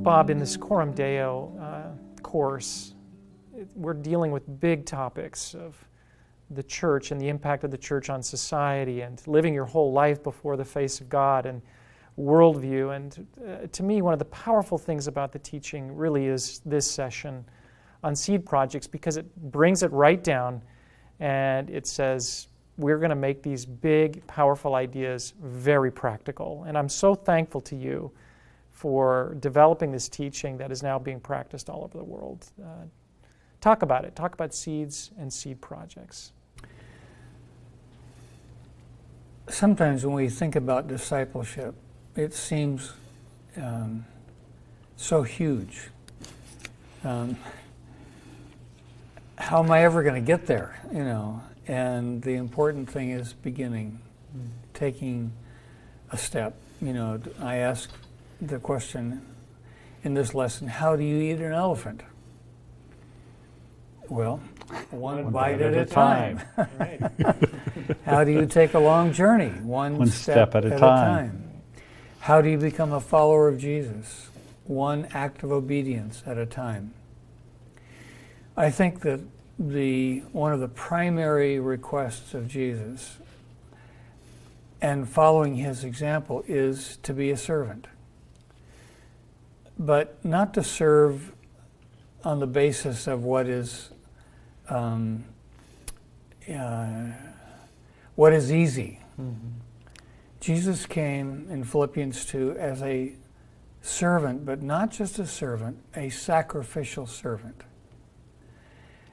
Bob, in this Coram Deo course, we're dealing with big topics of the church and the impact of the church on society and living your whole life before the face of God and worldview. And to me, one of the powerful things about the teaching really is this session on seed projects, because it brings it right down and it says we're going to make these big, powerful ideas very practical. And I'm so thankful to you for developing this teaching that is now being practiced all over the world. Talk about it. Talk about seeds and seed projects. Sometimes when we think about discipleship, it seems so huge. How am I ever going to get there? You know, and the important thing is beginning, taking a step. You know, I ask the question in this lesson: how do you eat an elephant? Well, one bite at a time. Right. How do you take a long journey? One step at a time. How do you become a follower of Jesus? One act of obedience at a time. I think that one of the primary requests of Jesus and following his example is to be a servant. But not to serve on the basis of what is easy. Mm-hmm. Jesus came in Philippians 2 as a servant, but not just a servant, a sacrificial servant.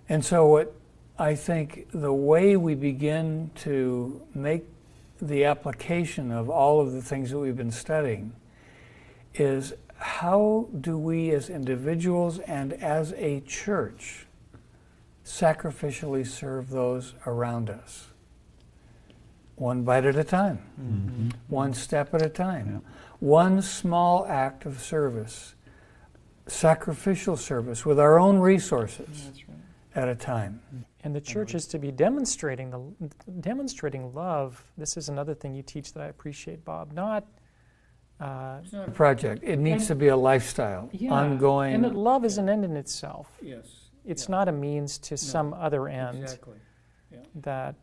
And so what I think the way we begin to make the application of all of the things that we've been studying is, how do we as individuals and as a church sacrificially serve those around us? One bite at a time, mm-hmm. One step at a time, yeah. One small act of service, sacrificial service with our own resources. That's right. At a time. And the church is to be demonstrating love. This is another thing you teach that I appreciate, Bob. It's not a project. It needs to be a lifestyle, yeah, ongoing. And that love is an end in itself. Yes. It's not a means to some other end. Exactly. Yeah. That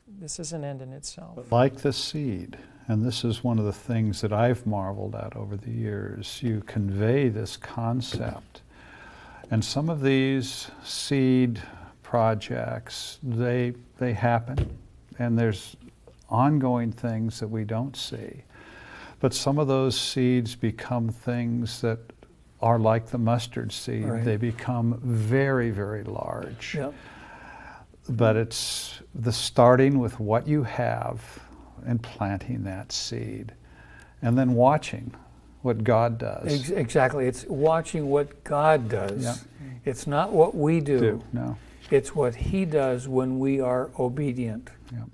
this is an end in itself. But like the seed, and this is one of the things that I've marveled at over the years, you convey this concept. And some of these seed projects, they happen, and there's ongoing things that we don't see. But some of those seeds become things that are like the mustard seed. Right. They become very, very large. Yep. But it's the starting with what you have and planting that seed, and then watching what God does. Exactly. It's watching what God does. Yeah. It's not what we do. No. It's what he does when we are obedient. Yeah.